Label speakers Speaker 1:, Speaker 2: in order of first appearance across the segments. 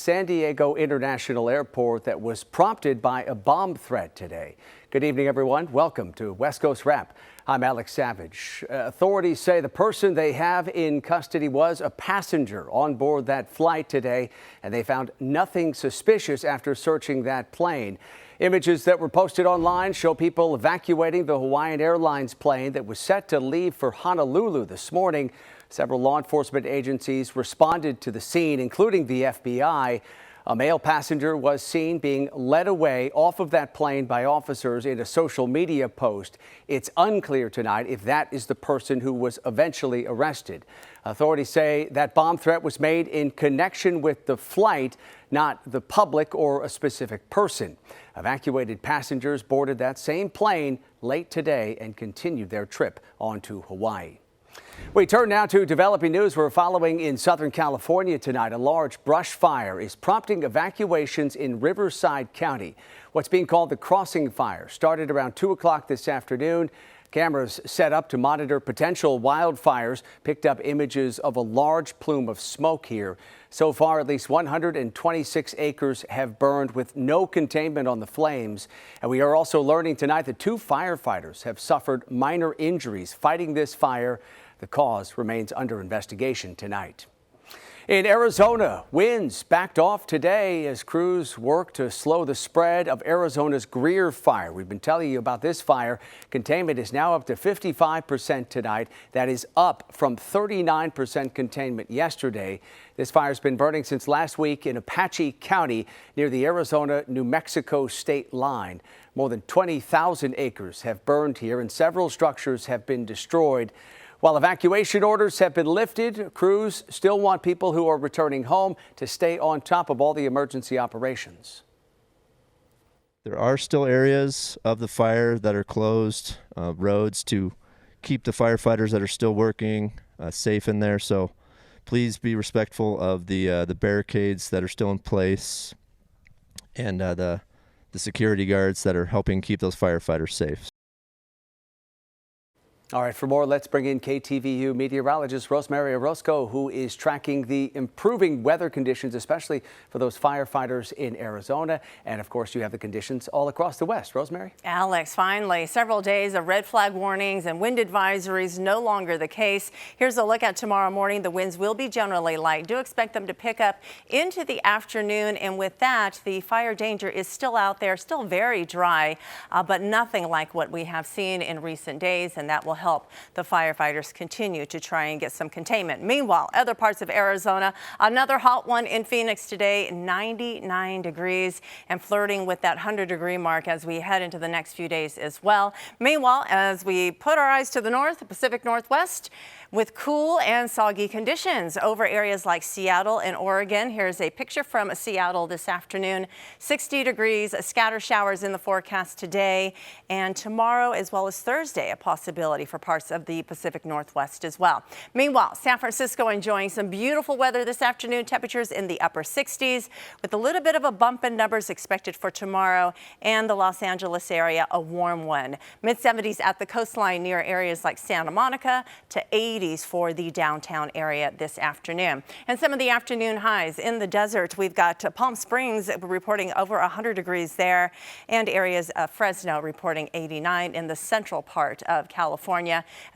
Speaker 1: San Diego International Airport that was prompted by a bomb threat today. Good evening, everyone. Welcome to West Coast Wrap. I'm Alex Savage. Authorities say the person they have in custody was a passenger on board that flight today, and they found nothing suspicious after searching that plane. Images that were posted online show people evacuating the Hawaiian Airlines plane that was set to leave for Honolulu this morning. Several law enforcement agencies responded to the scene, including the FBI. A male passenger was seen being led away off of that plane by officers in a social media post. It's unclear tonight if that is the person who was eventually arrested. Authorities say that bomb threat was made in connection with the flight, not the public or a specific person. Evacuated passengers boarded that same plane late today and continued their trip on to Hawaii. We turn now to developing news we're following in Southern California tonight. A large brush fire is prompting evacuations in Riverside County. What's being called the Crossing Fire started around 2 o'clock this afternoon. Cameras set up to monitor potential wildfires picked up images of a large plume of smoke here. So far, at least 126 acres have burned with no containment on the flames. And we are also learning tonight that 2 firefighters have suffered minor injuries fighting this fire. The cause remains under investigation tonight. In Arizona, winds backed off today as crews work to slow the spread of Arizona's Greer Fire. We've been telling you about this fire. Containment is now up to 55% tonight. That is up from 39% containment yesterday. This fire's been burning since last week in Apache County near the Arizona-New Mexico state line. More than 20,000 acres have burned here and several structures have been destroyed. While evacuation orders have been lifted, crews still want people who are returning home to stay on top of all the emergency operations.
Speaker 2: There are still areas of the fire that are closed, roads to keep the firefighters that are still working safe in there. So please be respectful of the barricades that are still in place and the security guards that are helping keep those firefighters safe.
Speaker 1: All right, for more, let's bring in KTVU meteorologist Rosemary Orozco, who is tracking the improving weather conditions, especially for those firefighters in Arizona. And of course, you have the conditions all across the West. Rosemary?
Speaker 3: Alex, finally, several days of red flag warnings and wind advisories no longer the case. Here's a look at tomorrow morning. The winds will be generally light. Do expect them to pick up into the afternoon. And with that, the fire danger is still out there, still very dry, but nothing like what we have seen in recent days. And that will help the firefighters continue to try and get some containment. Meanwhile, other parts of Arizona, another hot one in Phoenix today, 99 degrees and flirting with that 100-degree mark as we head into the next few days as well. Meanwhile, as we put our eyes to the north, the Pacific Northwest, with cool and soggy conditions over areas like Seattle and Oregon. Here's a picture from Seattle this afternoon. 60 degrees, scatter showers in the forecast today and tomorrow, as well as Thursday, a possibility for parts of the Pacific Northwest as well. Meanwhile, San Francisco enjoying some beautiful weather this afternoon. Temperatures in the upper 60s with a little bit of a bump in numbers expected for tomorrow, and the Los Angeles area, a warm one. Mid-70s at the coastline near areas like Santa Monica to 80s for the downtown area this afternoon. And some of the afternoon highs in the desert, we've got Palm Springs reporting over 100 degrees there, and areas of Fresno reporting 89 in the central part of California.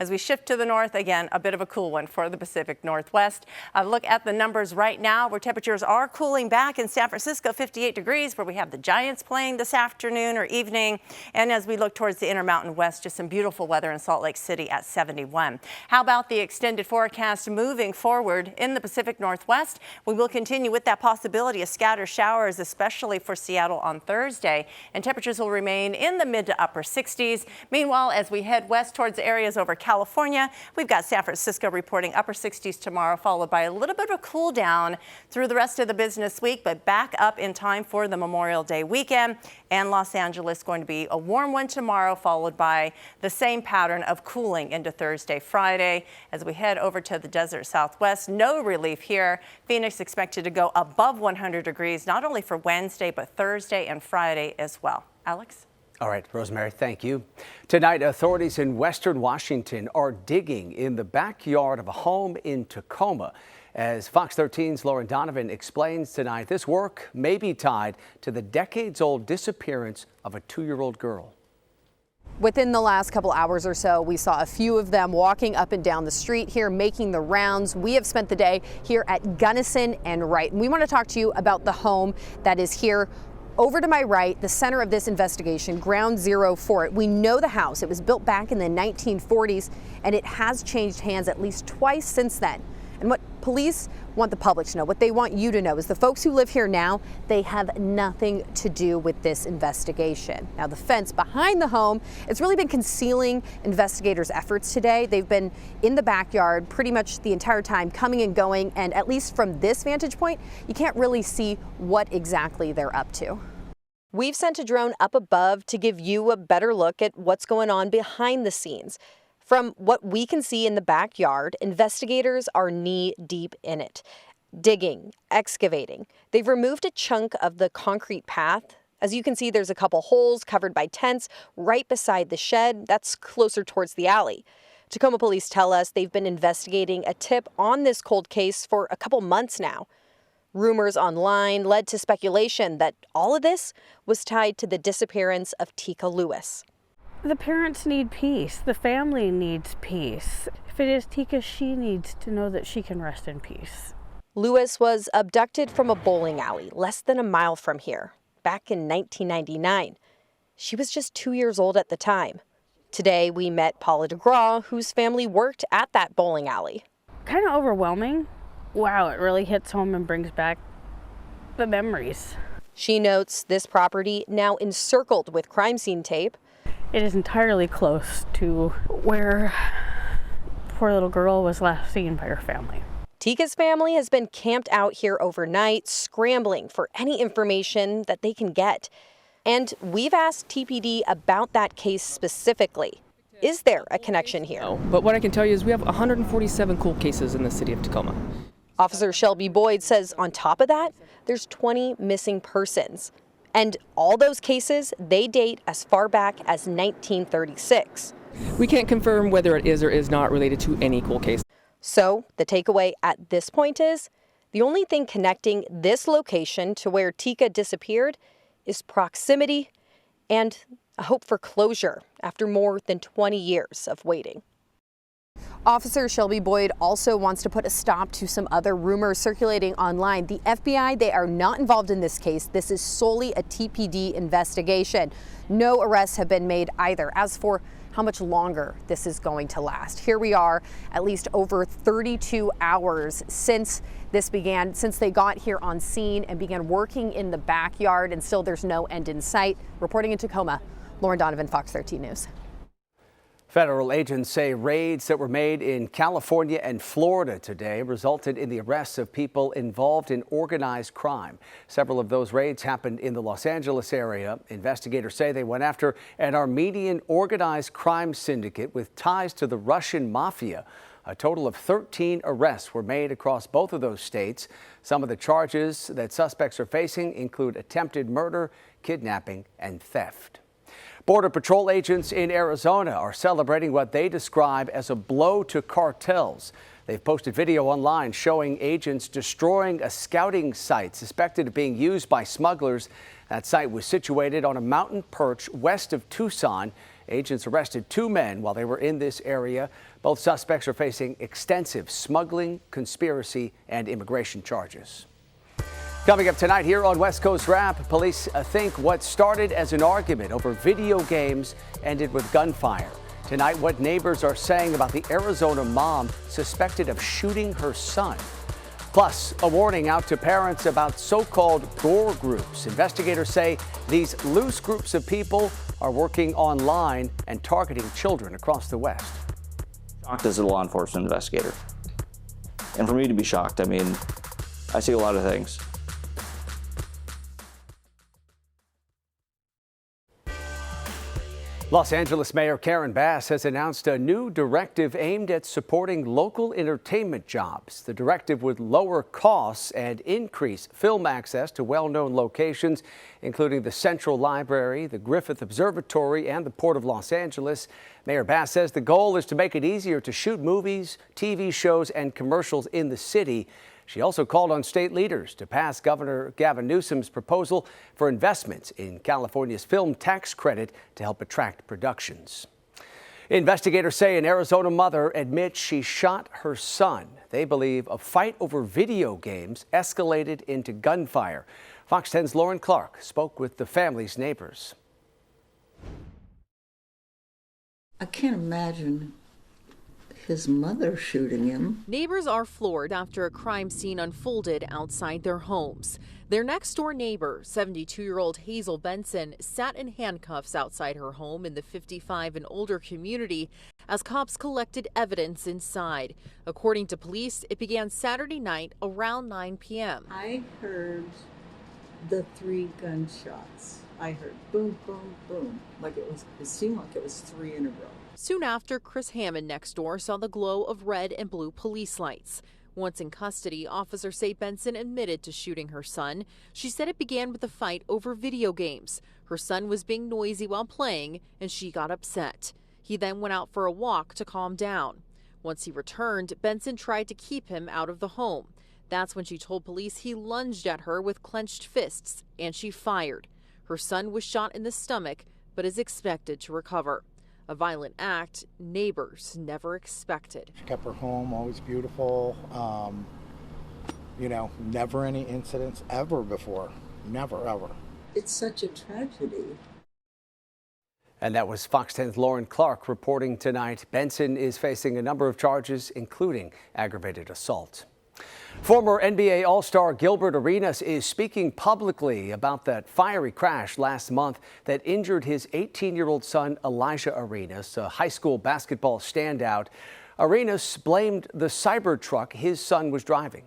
Speaker 3: As we shift to the north, again, a bit of a cool one for the Pacific Northwest. Look at the numbers right now where temperatures are cooling back in San Francisco, 58 degrees, where we have the Giants playing this afternoon or evening. And as we look towards the Intermountain West, just some beautiful weather in Salt Lake City at 71. How about the extended forecast moving forward in the Pacific Northwest? We will continue with that possibility of scattered showers, especially for Seattle on Thursday, and temperatures will remain in the mid to upper 60s. Meanwhile, as we head west towards areas over California, we've got San Francisco reporting upper 60s tomorrow, followed by a little bit of a cool down through the rest of the business week, but back up in time for the Memorial Day weekend. And Los Angeles going to be a warm one tomorrow, followed by the same pattern of cooling into Thursday, Friday. As we head over to the desert Southwest, no relief here. Phoenix expected to go above 100 degrees, not only for Wednesday, but Thursday and Friday as well. Alex?
Speaker 1: All right, Rosemary, thank you. Tonight, authorities in Western Washington are digging in the backyard of a home in Tacoma. As Fox 13's Lauren Donovan explains tonight, this work may be tied to the decades-old disappearance of a 2-year-old girl.
Speaker 4: Within the last couple hours or so, we saw a few of them walking up and down the street here, making the rounds. We have spent the day here at Gunnison and Wright, and we want to talk to you about the home that is here over to my right, the center of this investigation, ground zero for it. We know the house. It was built back in the 1940s, and it has changed hands at least twice since then. And what police want the public to know, what they want you to know, is the folks who live here now, they have nothing to do with this investigation. Now, the fence behind the home, it's really been concealing investigators' efforts today. They've been in the backyard pretty much the entire time, coming and going, and at least from this vantage point, you can't really see what exactly they're up to. We've sent a drone up above to give you a better look at what's going on behind the scenes. From what we can see in the backyard, investigators are knee-deep in it, digging, excavating. They've removed a chunk of the concrete path. As you can see, there's a couple holes covered by tents right beside the shed. That's closer towards the alley. Tacoma police tell us they've been investigating a tip on this cold case for a couple months now. Rumors online led to speculation that all of this was tied to the disappearance of Tika Lewis.
Speaker 5: The parents need peace. The family needs peace. If it is Tika, she needs to know that she can rest in peace.
Speaker 4: Lewis was abducted from a bowling alley less than a mile from here back in 1999. She was just 2 years old at the time. Today, we met Paula DeGraw, whose family worked at that bowling alley.
Speaker 5: Kind of overwhelming. Wow, it really hits home and brings back the memories.
Speaker 4: She notes this property now encircled with crime scene tape.
Speaker 5: It is entirely close to where poor little girl was last seen by her family.
Speaker 4: Tika's family has been camped out here overnight, scrambling for any information that they can get. And we've asked TPD about that case specifically. Is there a connection here?
Speaker 6: No, but what I can tell you is we have 147 cold cases in the city of Tacoma.
Speaker 4: Officer Shelby Boyd says on top of that, there's 20 missing persons. And all those cases, they date as far back as 1936.
Speaker 6: We can't confirm whether it is or is not related to any cold case.
Speaker 4: So the takeaway at this point is the only thing connecting this location to where Tika disappeared is proximity and a hope for closure after more than 20 years of waiting. Officer Shelby Boyd also wants to put a stop to some other rumors circulating online. The FBI, they are not involved in this case. This is solely a TPD investigation. No arrests have been made either. As for how much longer this is going to last, here we are at least over 32 hours since this began, since they got here on scene and began working in the backyard, and still there's no end in sight. Reporting in Tacoma, Lauren Donovan, Fox 13 News.
Speaker 1: Federal agents say raids that were made in California and Florida today resulted in the arrests of people involved in organized crime. Several of those raids happened in the Los Angeles area. Investigators say they went after an Armenian organized crime syndicate with ties to the Russian mafia. A total of 13 arrests were made across both of those states. Some of the charges that suspects are facing include attempted murder, kidnapping, and theft. Border Patrol agents in Arizona are celebrating what they describe as a blow to cartels. They've posted video online showing agents destroying a scouting site suspected of being used by smugglers. That site was situated on a mountain perch west of Tucson. Agents arrested 2 men while they were in this area. Both suspects are facing extensive smuggling, conspiracy, and immigration charges. Coming up tonight here on West Coast Wrap, police think what started as an argument over video games ended with gunfire. Tonight, what neighbors are saying about the Arizona mom suspected of shooting her son. Plus, a warning out to parents about so-called Gore Groups. Investigators say these loose groups of people are working online and targeting children across the West.
Speaker 7: Shocked as a law enforcement investigator. And for me to be shocked, I mean, I see a lot of things.
Speaker 1: Los Angeles Mayor Karen Bass has announced a new directive aimed at supporting local entertainment jobs. The directive would lower costs and increase film access to well-known locations, including the Central Library, the Griffith Observatory, and the Port of Los Angeles. Mayor Bass says the goal is to make it easier to shoot movies, TV shows, and commercials in the city. She also called on state leaders to pass Governor Gavin Newsom's proposal for investments in California's film tax credit to help attract productions. Investigators say an Arizona mother admits she shot her son. They believe a fight over video games escalated into gunfire. Fox 10's Lauren Clark spoke with the family's neighbors.
Speaker 8: I can't imagine his mother shooting him.
Speaker 9: Neighbors are floored after a crime scene unfolded outside their homes. Their next door neighbor, 72-year-old Hazel Benson, sat in handcuffs outside her home in the 55 and older community as cops collected evidence inside. According to police, it began Saturday night around 9 p.m.
Speaker 8: I heard the 3 gunshots. I heard boom, boom, boom. It seemed like it was 3 in a row.
Speaker 9: Soon after, Chris Hammond next door saw the glow of red and blue police lights. Once in custody, officers say Benson admitted to shooting her son. She said it began with a fight over video games. Her son was being noisy while playing, and she got upset. He then went out for a walk to calm down. Once he returned, Benson tried to keep him out of the home. That's when she told police he lunged at her with clenched fists, and she fired. Her son was shot in the stomach, but is expected to recover. A violent act neighbors never expected.
Speaker 10: She kept her home always beautiful. Never any incidents ever before. Never, ever.
Speaker 8: It's such a tragedy.
Speaker 1: And that was Fox 10's Lauren Clark reporting tonight. Benson is facing a number of charges, including aggravated assault. Former NBA All-Star Gilbert Arenas is speaking publicly about that fiery crash last month that injured his 18-year-old son, Elijah Arenas, a high school basketball standout. Arenas blamed the Cybertruck his son was driving.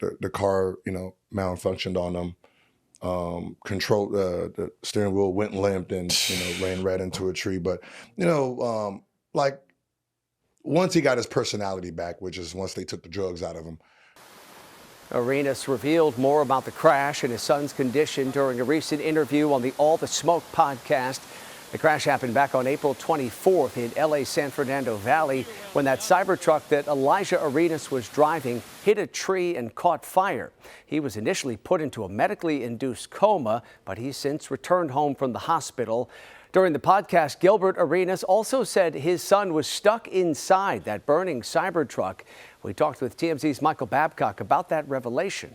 Speaker 11: The car, malfunctioned on him. The steering wheel went limp and, ran right into a tree. But, once he got his personality back, which is once they took the drugs out of him.
Speaker 1: Arenas revealed more about the crash and his son's condition during a recent interview on the All the Smoke podcast. The crash happened back on April 24th in LA's San Fernando Valley when that Cybertruck that Elijah Arenas was driving hit a tree and caught fire. He was initially put into a medically induced coma, but he's since returned home from the hospital. During the podcast, Gilbert Arenas also said his son was stuck inside that burning Cybertruck. We talked with TMZ's Michael Babcock about that revelation.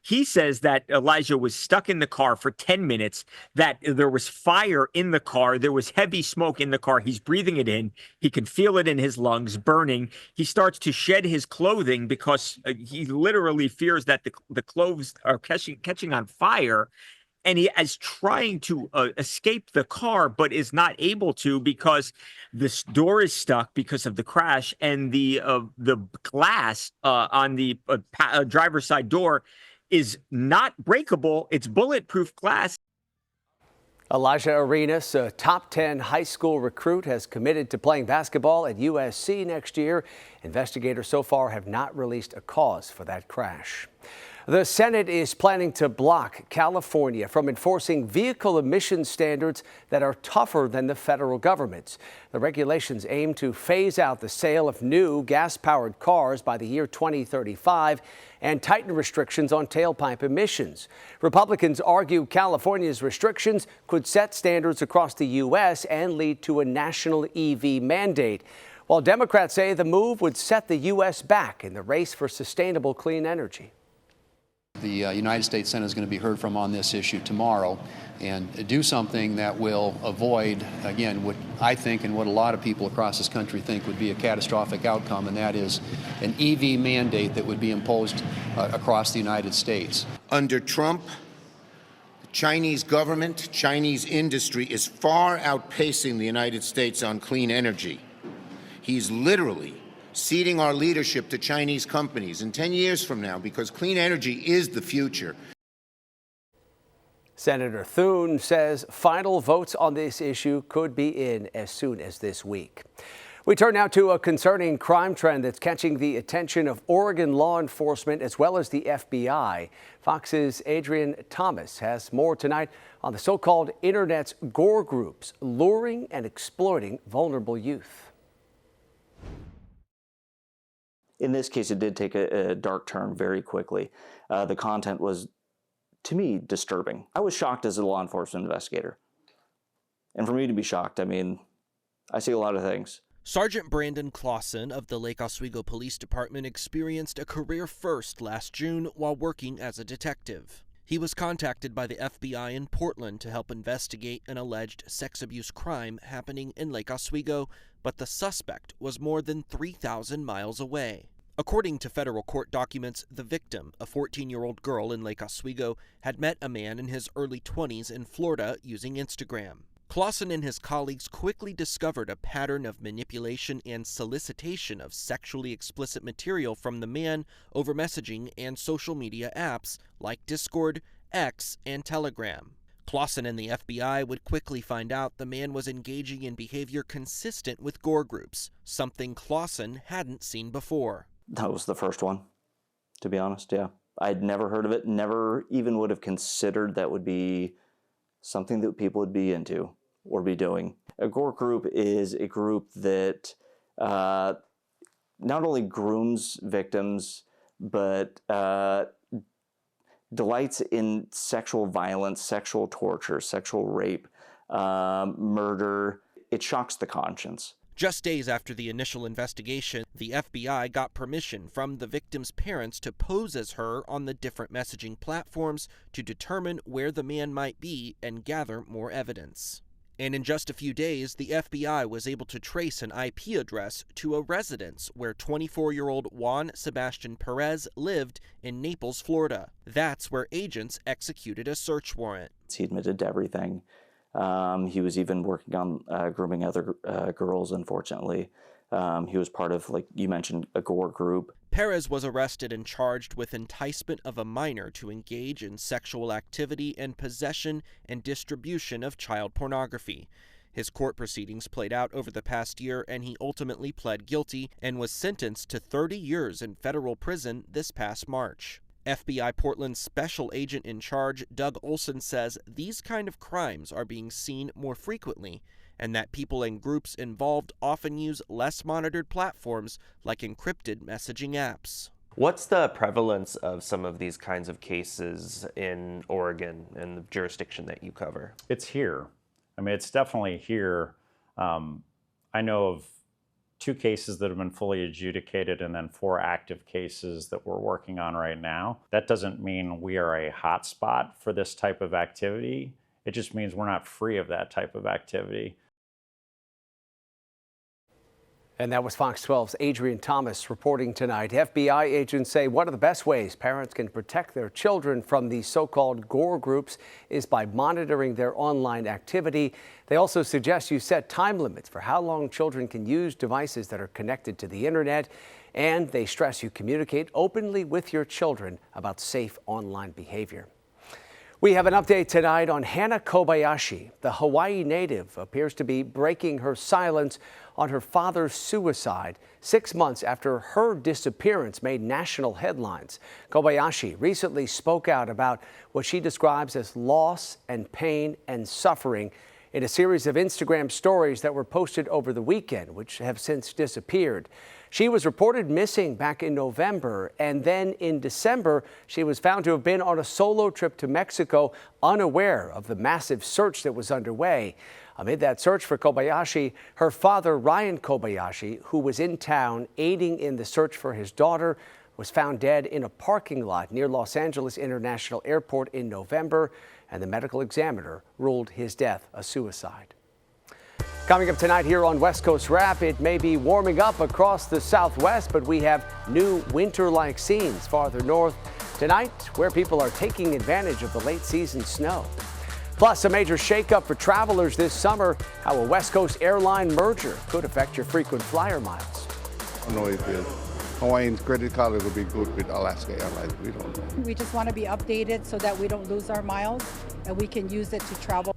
Speaker 12: He says that Elijah was stuck in the car for 10 minutes, that there was fire in the car. There was heavy smoke in the car. He's breathing it in. He can feel it in his lungs burning. He starts to shed his clothing because he literally fears that the clothes are catching on fire. And he is trying to escape the car, but is not able to because this door is stuck because of the crash, and the glass on the driver's side door is not breakable. It's bulletproof glass.
Speaker 1: Elijah Arenas, a top 10 high school recruit, has committed to playing basketball at USC next year. Investigators so far have not released a cause for that crash. The Senate is planning to block California from enforcing vehicle emission standards that are tougher than the federal government's. The regulations aim to phase out the sale of new gas-powered cars by the year 2035 and tighten restrictions on tailpipe emissions. Republicans argue California's restrictions could set standards across the U.S. and lead to a national EV mandate, while Democrats say the move would set the U.S. back in the race for sustainable clean energy.
Speaker 13: The United States Senate is going to be heard from on this issue tomorrow and do something that will avoid, again, what I think and what a lot of people across this country think would be a catastrophic outcome, and that is an EV mandate that would be imposed across the United States.
Speaker 14: Under Trump, the Chinese government, Chinese industry is far outpacing the United States on clean energy. He's literally ceding our leadership to Chinese companies in 10 years from now, because clean energy is the future.
Speaker 1: Senator Thune says final votes on this issue could be in as soon as this week. We turn now to a concerning crime trend that's catching the attention of Oregon law enforcement as well as the FBI. Fox's Adrian Thomas has more tonight on the so-called internet's Gore Groups, luring and exploiting vulnerable youth.
Speaker 7: In this case, it did take a dark turn very quickly. The content was, to me, disturbing. I was shocked as a law enforcement investigator. And for me to be shocked, I mean, I see a lot of things.
Speaker 15: Sergeant Brandon Clausen of the Lake Oswego Police Department experienced a career first last June while working as a detective. He was contacted by the FBI in Portland to help investigate an alleged sex abuse crime happening in Lake Oswego, but the suspect was more than 3,000 miles away. According to federal court documents, the victim, a 14-year-old girl in Lake Oswego, had met a man in his early 20s in Florida using Instagram. Clausen and his colleagues quickly discovered a pattern of manipulation and solicitation of sexually explicit material from the man over messaging and social media apps like Discord, X, and Telegram. Clausen and the FBI would quickly find out the man was engaging in behavior consistent with Gore Groups, something Clausen hadn't seen before.
Speaker 7: That was the first one, to be honest, yeah. I'd never heard of it, never even would have considered that would be something that people would be into or be doing. A Gore Group is a group that not only grooms victims, but delights in sexual violence, sexual torture, sexual rape, murder. It shocks the conscience.
Speaker 15: Just days after the initial investigation, the FBI got permission from the victim's parents to pose as her on the different messaging platforms to determine where the man might be and gather more evidence. And in just a few days, the FBI was able to trace an IP address to a residence where 24-year-old Juan Sebastian Perez lived in Naples, Florida. That's where agents executed a search warrant.
Speaker 7: He admitted to everything. He was even working on grooming other girls, unfortunately. He was part of, like you mentioned, a Gore Group.
Speaker 15: Perez was arrested and charged with enticement of a minor to engage in sexual activity and possession and distribution of child pornography. His court proceedings played out over the past year, and he ultimately pled guilty and was sentenced to 30 years in federal prison this past March. FBI Portland's special agent in charge, Doug Olson, says these kind of crimes are being seen more frequently and that people and groups involved often use less monitored platforms like encrypted messaging apps.
Speaker 16: What's the prevalence of some of these kinds of cases in Oregon and the jurisdiction that you cover?
Speaker 17: It's here. I mean, it's definitely here. I know of 2 cases that have been fully adjudicated and then 4 active cases that we're working on right now. That doesn't mean we are a hot spot for this type of activity. It just means we're not free of that type of activity.
Speaker 1: And that was Fox 12's Adrian Thomas reporting tonight. FBI agents say one of the best ways parents can protect their children from these so-called Gore Groups is by monitoring their online activity. They also suggest you set time limits for how long children can use devices that are connected to the internet. And they stress you communicate openly with your children about safe online behavior. We have an update tonight on Hannah Kobayashi. The Hawaii native appears to be breaking her silence on her father's suicide 6 months after her disappearance made national headlines. Kobayashi recently spoke out about what she describes as loss and pain and suffering in a series of Instagram stories that were posted over the weekend, which have since disappeared. She was reported missing back in November, and then in December, she was found to have been on a solo trip to Mexico, unaware of the massive search that was underway. Amid that search for Kobayashi, her father, Ryan Kobayashi, who was in town aiding in the search for his daughter, was found dead in a parking lot near Los Angeles International Airport in November, and the medical examiner ruled his death a suicide. Coming up tonight here on West Coast Wrap, it may be warming up across the Southwest, but we have new winter-like scenes farther north tonight where people are taking advantage of the late season snow. Plus, a major shakeup for travelers this summer, how a West Coast airline merger could affect your frequent flyer miles.
Speaker 11: I know it did.
Speaker 18: Hawaiian's credit card will be good with Alaska Airlines. We don't know.
Speaker 19: We just want to be updated so that we don't lose our miles and we can use it to travel.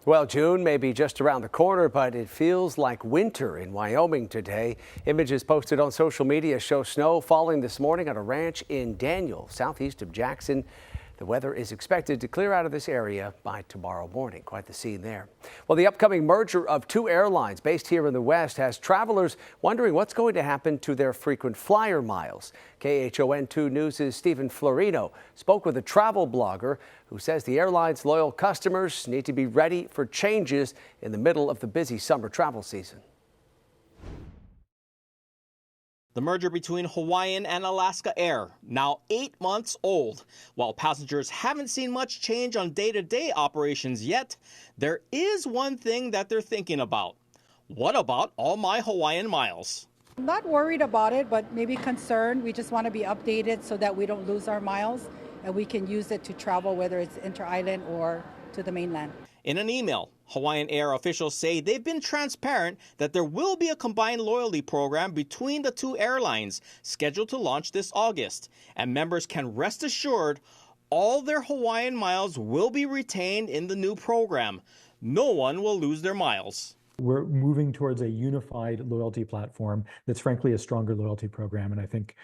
Speaker 1: Well, June may be just around the corner, but it feels like winter in Wyoming today. Images posted on social media show snow falling this morning on a ranch in Daniel, southeast of Jackson. The weather is expected to clear out of this area by tomorrow morning. Quite the scene there. Well, the upcoming merger of two airlines based here in the West has travelers wondering what's going to happen to their frequent flyer miles. KHON2 News' Stephen Florino spoke with a travel blogger who says the airline's loyal customers need to be ready for changes in the middle of the busy summer travel season.
Speaker 20: The merger between Hawaiian and Alaska Air, now 8 months old. While passengers haven't seen much change on day-to-day operations yet, there is one thing that they're thinking about. What about all my Hawaiian miles?
Speaker 19: I'm not worried about it, but maybe concerned. We just want to be updated so that we don't lose our miles and we can use it to travel, whether it's inter-island or to the mainland.
Speaker 20: In an email, Hawaiian Air officials say they've been transparent that there will be a combined loyalty program between the two airlines scheduled to launch this August, and members can rest assured all their Hawaiian miles will be retained in the new program. No one will lose their miles.
Speaker 21: We're moving towards a unified loyalty platform that's frankly a stronger loyalty program, and I think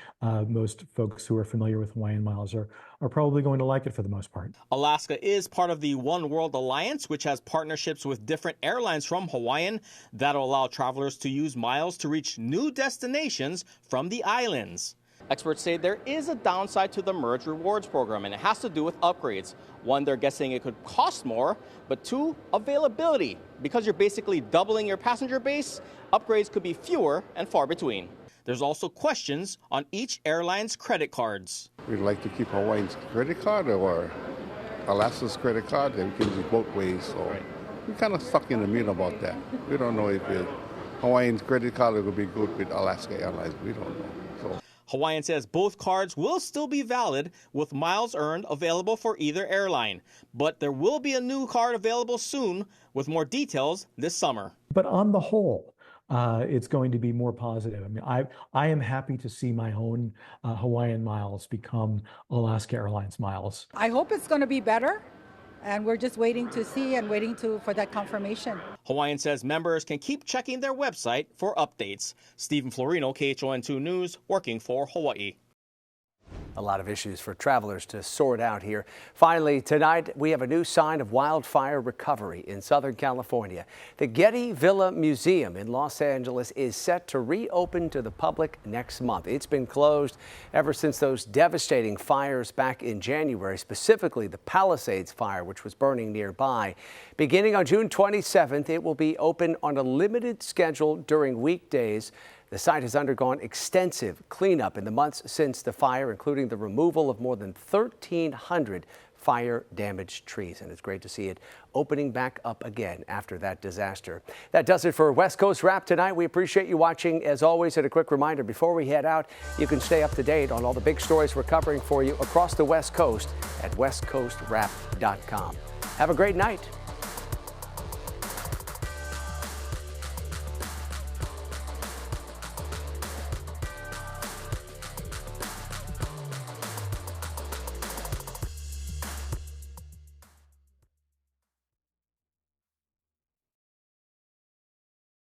Speaker 21: most folks who are familiar with Hawaiian Miles are probably going to like it for the most part.
Speaker 20: Alaska is part of the One World Alliance, which has partnerships with different airlines from Hawaiian that'll allow travelers to use miles to reach new destinations from the islands. Experts say there is a downside to the merged rewards program, and it has to do with upgrades. One, they're guessing it could cost more, but two, availability. Because you're basically doubling your passenger base, upgrades could be fewer and far between. There's also questions on each airline's credit cards.
Speaker 18: We'd like to keep Hawaiian's credit card or Alaska's credit card, and we can use both ways. So we're kind of stuck in the middle about that. We don't know if Hawaiian's credit card will be good with Alaska Airlines. We don't know. So.
Speaker 20: Hawaiian says both cards will still be valid with miles earned available for either airline. But there will be a new card available soon with more details this summer.
Speaker 21: But on the whole, it's going to be more positive. I mean, I am happy to see my own Hawaiian miles become Alaska Airlines miles.
Speaker 19: I hope it's going to be better. And we're just waiting to see and waiting for that confirmation.
Speaker 20: Hawaiian says members can keep checking their website for updates. Stephen Florino, KHON2 News, working for Hawaii.
Speaker 1: A lot of issues for travelers to sort out here. Finally, tonight we have a new sign of wildfire recovery in Southern California. The Getty Villa Museum in Los Angeles is set to reopen to the public next month. It's been closed ever since those devastating fires back in January, specifically the Palisades fire, which was burning nearby. Beginning on June 27th, it will be open on a limited schedule during weekdays. The site has undergone extensive cleanup in the months since the fire, including the removal of more than 1,300 fire-damaged trees. And it's great to see it opening back up again after that disaster. That does it for West Coast Wrap tonight. We appreciate you watching. As always, and a quick reminder before we head out, you can stay up to date on all the big stories we're covering for you across the West Coast at westcoastwrap.com. Have a great night.